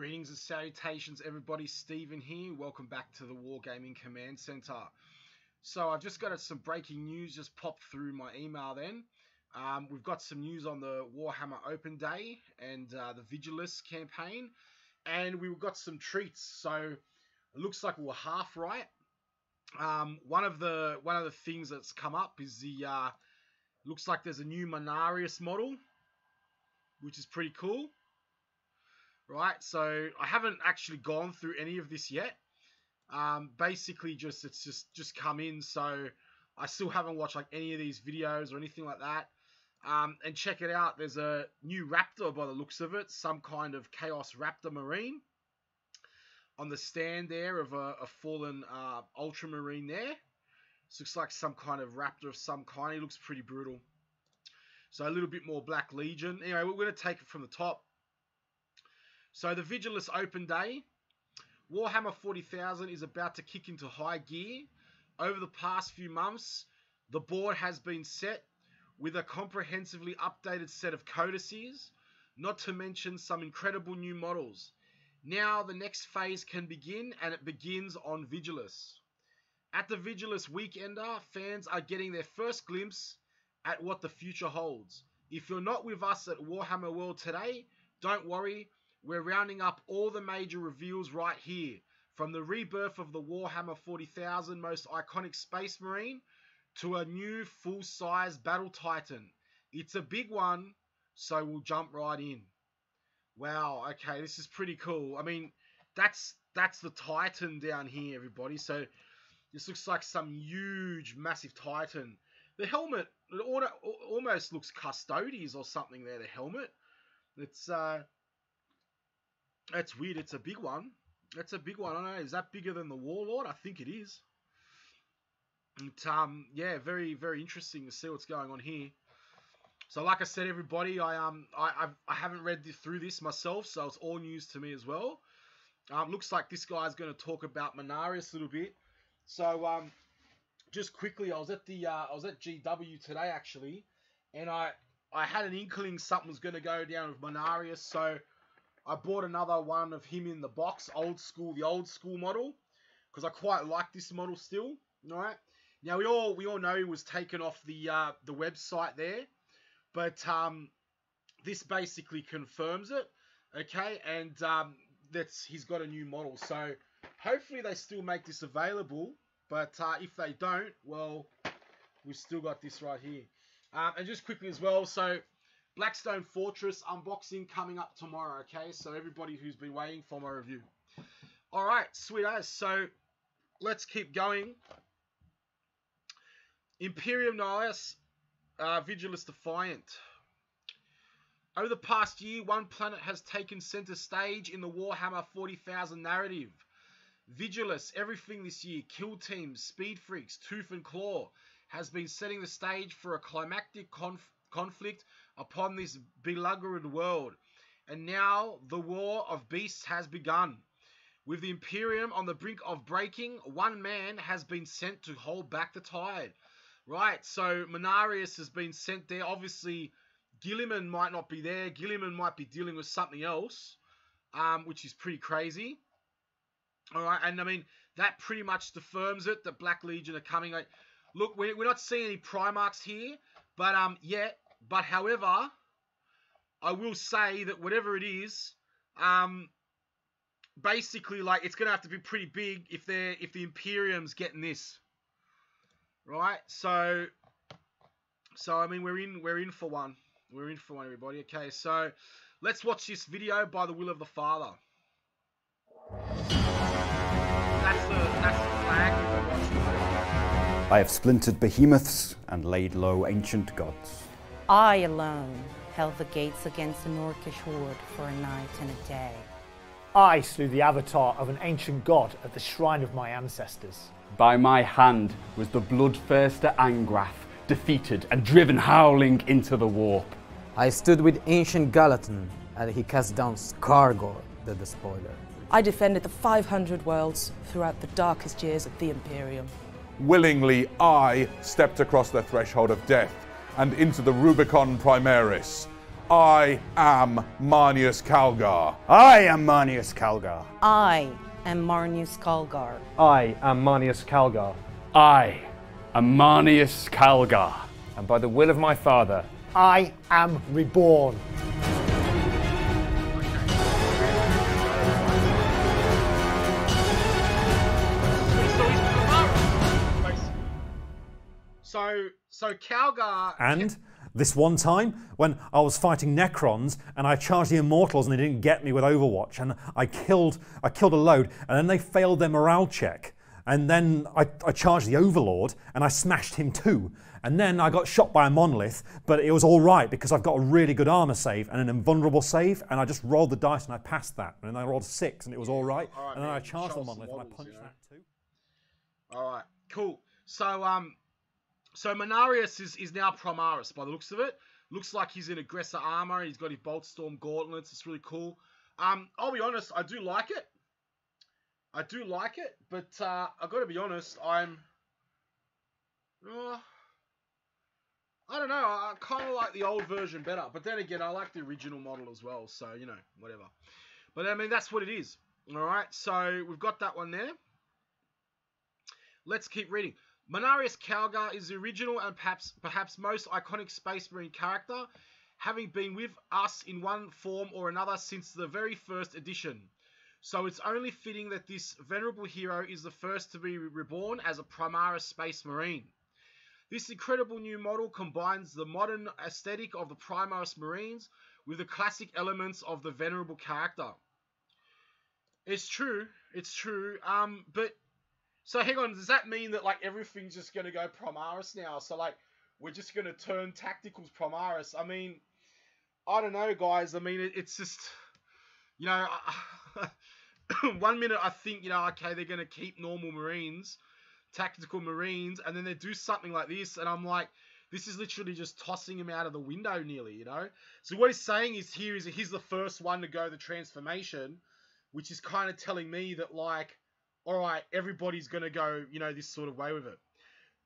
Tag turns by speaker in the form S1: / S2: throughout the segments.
S1: Greetings and salutations, everybody. Stephen here. Welcome back to the Wargaming Command Center. So I've just got some breaking news just popped through my email then. We've got some news on the Warhammer Open Day and the Vigilus campaign. And we've got some treats. So it looks like we were half right. One of the things that's come up is the looks like there's a new Marneus model, which is pretty cool. Right, so I haven't actually gone through any of this yet. Basically, it's just come in, so I still haven't watched like any of these videos or anything like that. And check it out. There's a new Raptor by the looks of it, some kind of Chaos Raptor Marine on the stand there of a fallen Ultramarine there. This looks like some kind of Raptor of some kind. He looks pretty brutal. So a little bit more Black Legion. Anyway, we're going to take it from the top. So the Vigilus Open Day, Warhammer 40,000 is about to kick into high gear. Over the past few months, the board has been set with a comprehensively updated set of codices, not to mention some incredible new models. Now the next phase can begin, and it begins on Vigilus. At the Vigilus Weekender, fans are getting their first glimpse at what the future holds. If you're not with us at Warhammer World today, don't worry. We're rounding up all the major reveals right here, from the rebirth of the Warhammer 40,000 most iconic Space Marine to a new full-size Battle Titan. It's a big one, so we'll jump right in. Wow, okay, this is pretty cool. I mean, that's the Titan down here, everybody. So this looks like some huge, massive Titan. The helmet, it almost looks Custodes or something there, the helmet. That's weird. It's a big one. That's a big one. I don't know. Is that bigger than the Warlord? I think it is. And, yeah, very, very interesting to see what's going on here. So, like I said, everybody, I haven't read through this myself, so it's all news to me as well. Looks like this guy's going to talk about Marneus a little bit. So, just quickly, I was at GW today actually, and I had an inkling something was going to go down with Marneus, so I bought another one of him in the box, the old school model, because I quite like this model still. All right. Now we all know he was taken off the website there, but this basically confirms it. Okay, and he's got a new model. So hopefully they still make this available. But if they don't, well, we've still got this right here. And just quickly as well, so Blackstone Fortress unboxing coming up tomorrow, okay? So everybody who's been waiting for my review. All right, sweet as. So let's keep going. Imperium Nihilus, Vigilus Defiant. Over the past year, one planet has taken center stage in the Warhammer 40,000 narrative. Vigilus, everything this year, Kill Teams, Speed Freaks, Tooth and Claw, has been setting the stage for a climactic conflict upon this beleaguered world. And now the war of beasts has begun. With the Imperium on the brink of breaking, one man has been sent to hold back the tide. Right, so Marneus has been sent there. Obviously, Guilliman might not be there. Guilliman might be dealing with something else, which is pretty crazy. All right, and I mean, that pretty much confirms it, that Black Legion are coming. Like, look, we're not seeing any Primarchs here, but yet. But however, I will say that whatever it is, basically, like, it's gonna have to be pretty big if the Imperium's getting this, right? So I mean, we're in for one. We're in for one, everybody. Okay, so let's watch this video by the will of the Father. That's the flag we're watching.
S2: I have splintered behemoths and laid low ancient gods.
S3: I alone held the gates against an orcish horde for a night and a day.
S4: I slew the avatar of an ancient god at the shrine of my ancestors.
S5: By my hand was the bloodthirster Angrath defeated and driven howling into the warp.
S6: I stood with ancient Gallatin and he cast down Skargor, the Despoiler.
S7: I defended the 500 worlds throughout the darkest years of the Imperium.
S8: Willingly, I stepped across the threshold of death and into the Rubicon Primaris. I am Marneus Calgar.
S2: I am Marneus Calgar.
S3: I am Marneus Calgar.
S4: I am Marneus Calgar.
S5: I am Marneus Calgar.
S9: And by the will of my father,
S4: I am reborn.
S1: So Calgar.
S10: And this one time when I was fighting Necrons and I charged the Immortals and they didn't get me with Overwatch, and I killed a load, and then they failed their morale check, and then I charged the Overlord and I smashed him too, and then I got shot by a monolith, but it was all right because I've got a really good armor save and an invulnerable save, and I just rolled the dice and I passed that, and then I rolled 6 and it was all right, and then I charged the monolith and I punched that too.
S1: All right, cool. So Marneus is now Primaris by the looks of it. Looks like he's in aggressor armor. He's got his Boltstorm gauntlets. It's really cool. I'll be honest, I do like it. But I've got to be honest, I don't know. I kind of like the old version better. But then again, I like the original model as well. So, you know, whatever. But I mean, that's what it is. All right. So we've got that one there. Let's keep reading. Marneus Calgar is the original and perhaps most iconic Space Marine character, having been with us in one form or another since the very first edition. So it's only fitting that this venerable hero is the first to be reborn as a Primaris Space Marine. This incredible new model combines the modern aesthetic of the Primaris Marines with the classic elements of the venerable character. It's true. But so hang on, does that mean that like everything's just gonna go Primaris now? So like we're just gonna turn tacticals Primaris? I mean, I don't know, guys. I mean, it's just, you know, one minute I think, you know, okay, they're gonna keep normal Marines, tactical Marines, and then they do something like this, and I'm like, this is literally just tossing him out of the window nearly, you know. So what he's saying is he's the first one to go the transformation, which is kind of telling me that like, all right, everybody's going to go, you know, this sort of way with it.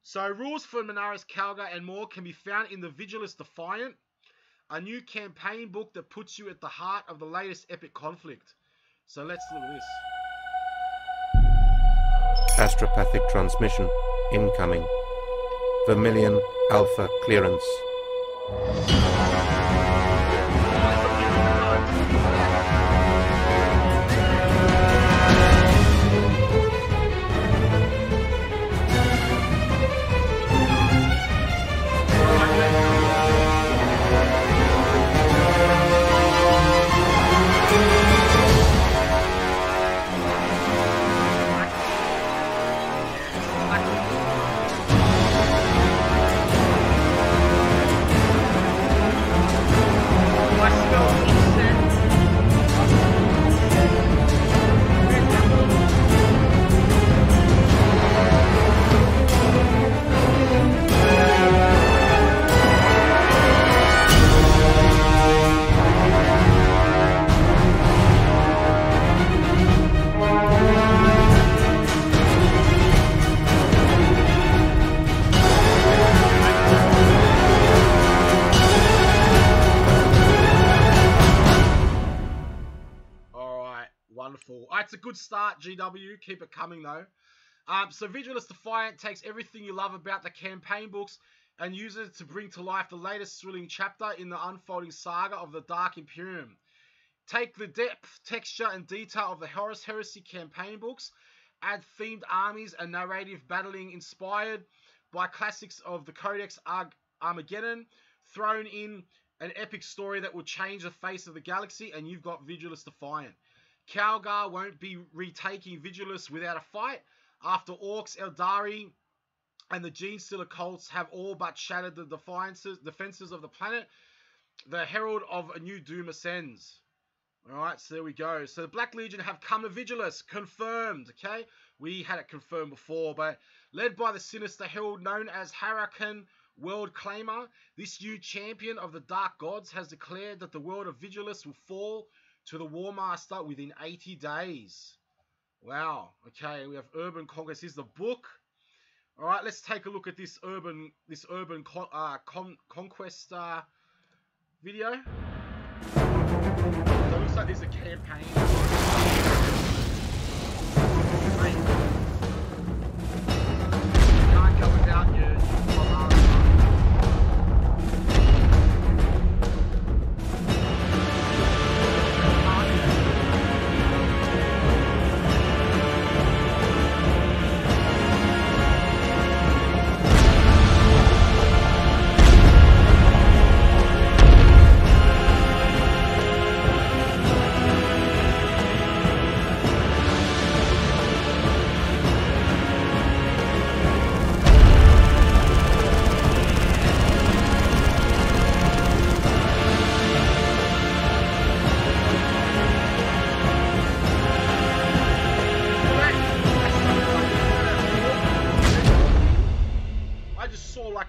S1: So rules for Marneus Calgar and more can be found in the Vigilus Defiance, a new campaign book that puts you at the heart of the latest epic conflict. So let's look at this.
S11: Astropathic transmission incoming. Vermilion Alpha clearance.
S1: It's a good start, GW. Keep it coming, though. So Vigilus Defiance takes everything you love about the campaign books and uses it to bring to life the latest thrilling chapter in the unfolding saga of the Dark Imperium. Take the depth, texture, and detail of the Horus Heresy campaign books, add themed armies and narrative battling inspired by classics of the Codex Armageddon, thrown in an epic story that will change the face of the galaxy, and you've got Vigilus Defiance. Calgar won't be retaking Vigilus without a fight, after Orcs, Eldari, and the Genestealer Cults have all but shattered the defenses of the planet. The herald of a new doom ascends. Alright, so there we go. So the Black Legion have come to Vigilus. Confirmed, okay? We had it confirmed before, but led by the sinister herald known as Huracan World Claimer, this new champion of the Dark Gods has declared that the world of Vigilus will fall to the War Master within 80 days. Wow. Okay, we have Urban Conquest. Here's the book. All right, let's take a look at this urban Conquest video. looks like there's a campaign. Can't go without your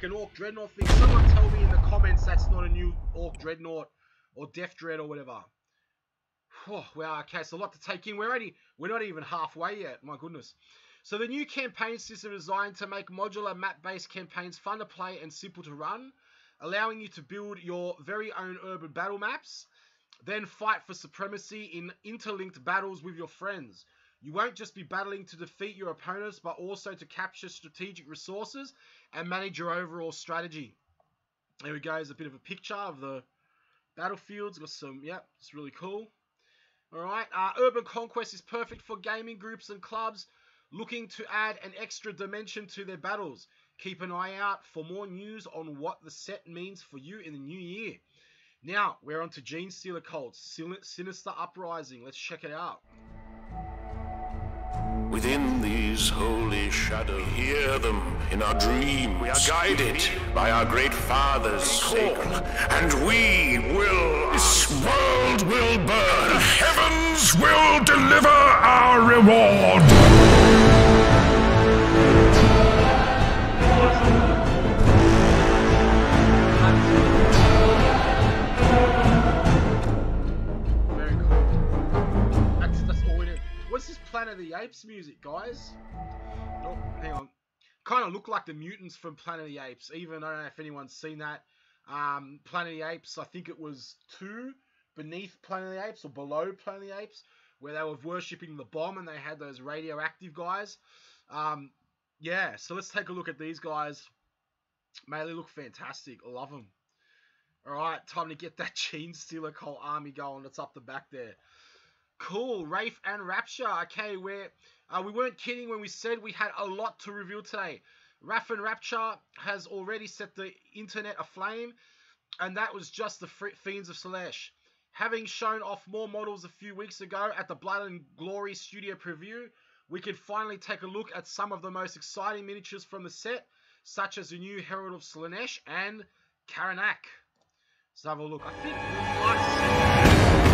S1: an Orc Dreadnought thing. Someone tell me in the comments that's not a new Orc Dreadnought or Death Dread or whatever. Oh, wow, okay, so a lot to take in. We're not even halfway yet, my goodness. So the new campaign system is designed to make modular map-based campaigns fun to play and simple to run, allowing you to build your very own urban battle maps, then fight for supremacy in interlinked battles with your friends. You won't just be battling to defeat your opponents, but also to capture strategic resources and manage your overall strategy. There we go, there's a bit of a picture of the battlefields. Got some, yep, it's really cool. Alright, Urban Conquest is perfect for gaming groups and clubs looking to add an extra dimension to their battles. Keep an eye out for more news on what the set means for you in the new year. Now, we're on to Genestealer Cults, Sinister Uprising. Let's check it out.
S12: Within these holy shadows, we hear them in our dreams. We are guided by our great father's call, and we will. This world will burn. The heavens will deliver our reward.
S1: What's this Planet of the Apes music, guys? Oh, hang on. Kind of look like the mutants from Planet of the Apes. Even, I don't know if anyone's seen that. Planet of the Apes, I think it was 2 beneath Planet of the Apes or below Planet of the Apes, where they were worshipping the bomb and they had those radioactive guys. Yeah, so let's take a look at these guys. Mate, they look fantastic. I love them. Alright, time to get that Genestealer Cult army going. That's up the back there. Cool, Wraiths Rapture. Okay, we weren't kidding when we said we had a lot to reveal today. Wraiths Rapture has already set the internet aflame, and that was just the Fiends of Slash. Having shown off more models a few weeks ago at the Blood and Glory studio preview, we can finally take a look at some of the most exciting miniatures from the set, such as the new Herald of Slaanesh and Karanak. Let's have a look. I think we might see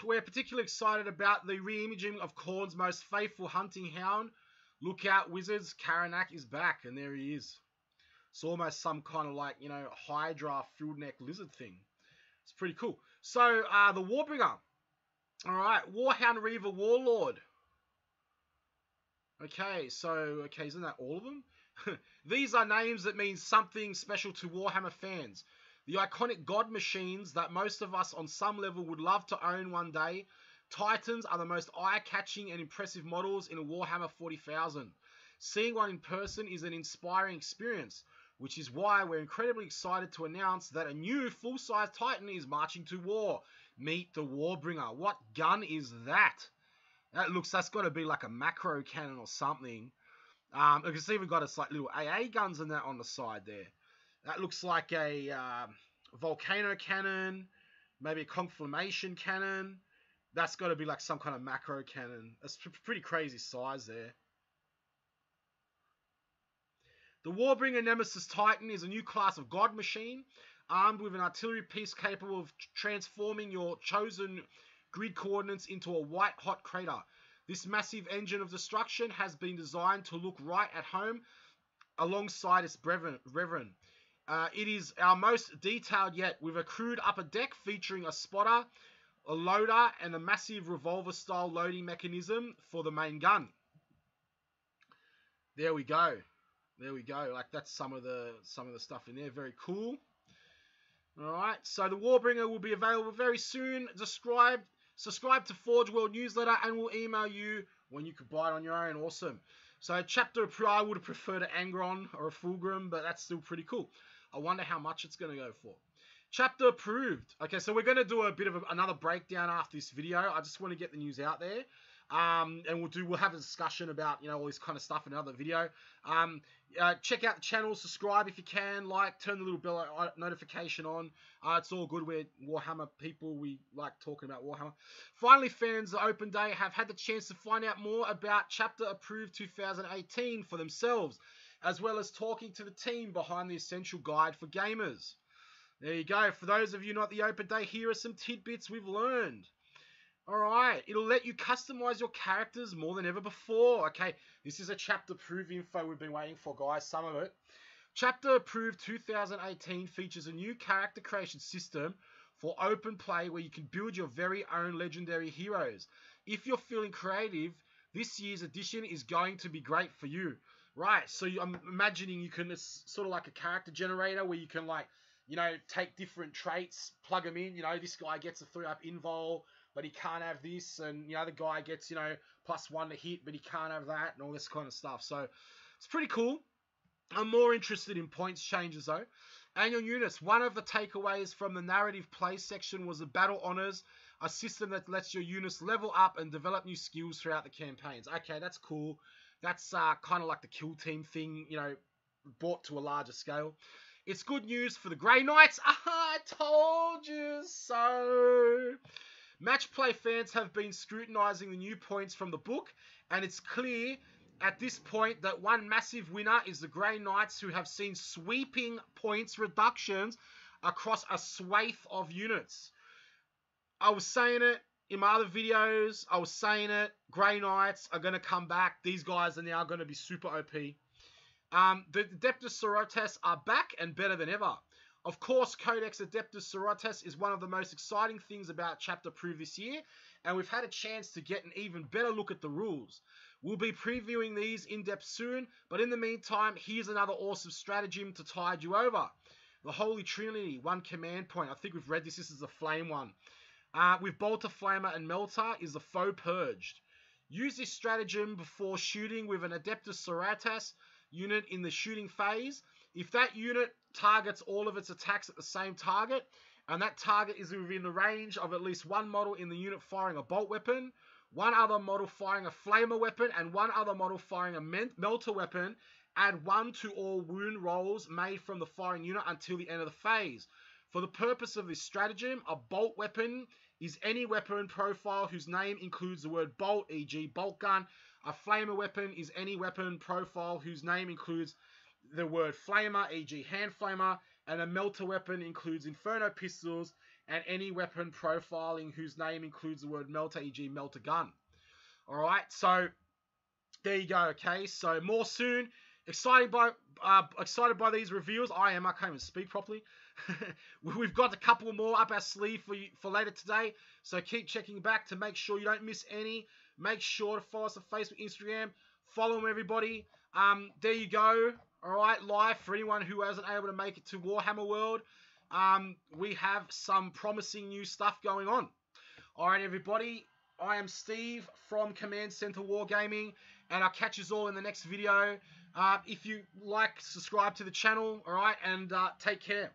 S1: we're particularly excited about the re-imaging of Khorne's most faithful hunting hound. Look out, wizards, Karanak is back, and there he is. It's almost some kind of like, you know, Hydra field neck lizard thing. It's pretty cool. So, the Warbringer. Alright, Warhound Reaver Warlord. Okay, so, isn't that all of them? These are names that mean something special to Warhammer fans. The iconic god machines that most of us on some level would love to own one day. Titans are the most eye-catching and impressive models in a Warhammer 40,000. Seeing one in person is an inspiring experience, which is why we're incredibly excited to announce that a new full-size Titan is marching to war. Meet the Warbringer. What gun is that? That's got to be like a macro cannon or something. It's even got its like little AA guns and that on the side there. That looks like a volcano cannon, maybe a confirmation cannon. That's got to be like some kind of macro cannon. That's pretty crazy size there. The Warbringer Nemesis Titan is a new class of god machine, armed with an artillery piece capable of transforming your chosen grid coordinates into a white-hot crater. This massive engine of destruction has been designed to look right at home alongside its brethren. It is our most detailed yet, with a crude upper deck featuring a spotter, a loader, and a massive revolver-style loading mechanism for the main gun. There we go. There we go. Like, that's some of the stuff in there. Very cool. All right. So the Warbringer will be available very soon. Subscribe to Forge World newsletter, and we'll email you when you can buy it on your own. Awesome. So chapter, I would have preferred an Angron or a Fulgrim, but that's still pretty cool. I wonder how much it's going to go for. Chapter approved. Okay, so we're going to do a bit of another breakdown after this video. I just want to get the news out there. And we'll have a discussion about, you know, all this kind of stuff in another video. Check out the channel, subscribe if you can, like, turn the little bell notification on. It's all good. We're Warhammer people. We like talking about Warhammer. Finally, fans of Open Day have had the chance to find out more about Chapter Approved 2018 for themselves, as well as talking to the team behind the Essential Guide for Gamers. There you go. For those of you not at the Open Day, here are some tidbits we've learned. Alright, it'll let you customize your characters more than ever before. Okay, this is a Chapter Approved info we've been waiting for, guys, some of it. Chapter Approved 2018 features a new character creation system for open play where you can build your very own legendary heroes. If you're feeling creative, this year's edition is going to be great for you. Right, so I'm imagining you can, it's sort of like a character generator where you can, like, you know, take different traits, plug them in. You know, this guy gets a 3-up invul, but he can't have this, and the other guy gets, you know, +1 to hit, but he can't have that, and all this kind of stuff. So it's pretty cool. I'm more interested in points changes, though. Annual units. One of the takeaways from the narrative play section was the Battle Honors, a system that lets your units level up and develop new skills throughout the campaigns. Okay, that's cool. That's kind of like the kill team thing, you know, brought to a larger scale. It's good news for the Grey Knights. I told you so. Match play fans have been scrutinising the new points from the book, and it's clear at this point that one massive winner is the Grey Knights, who have seen sweeping points reductions across a swathe of units. I was saying it in my other videos. I was saying it. Grey Knights are going to come back. These guys are now going to be super OP. The Adeptus Sororitas are back and better than ever. Of course, Codex Adeptus Sororitas is one of the most exciting things about Chapter Approved this year, and we've had a chance to get an even better look at the rules. We'll be previewing these in depth soon, but in the meantime, here's another awesome stratagem to tide you over. The Holy Trinity, one command point. I think we've read this. This is the flame one. With Bolter, Flamer, and Melter is the Foe Purged. Use this stratagem before shooting with an Adeptus Sororitas unit in the shooting phase. If that unit targets all of its attacks at the same target, and that target is within the range of at least one model in the unit firing a bolt weapon, one other model firing a flamer weapon, and one other model firing a melter weapon, add 1 to all wound rolls made from the firing unit until the end of the phase. For the purpose of this stratagem, a bolt weapon is any weapon profile whose name includes the word bolt, e.g. bolt gun. A flamer weapon is any weapon profile whose name includes the word flamer, e.g. hand flamer, and a melter weapon includes inferno pistols, and any weapon profiling whose name includes the word melter, e.g. melter gun. Alright, so there you go, okay? So more soon. Excited by these reveals. I can't even speak properly. We've got a couple more up our sleeve for later today, so keep checking back to make sure you don't miss any. Make sure to follow us on Facebook, Instagram. Follow them, everybody. There you go. Alright, live for anyone who wasn't able to make it to Warhammer World. We have some promising new stuff going on. Alright, everybody. I am Steve from Command Center Wargaming, and I'll catch you all in the next video. If you like, subscribe to the channel, alright, and take care.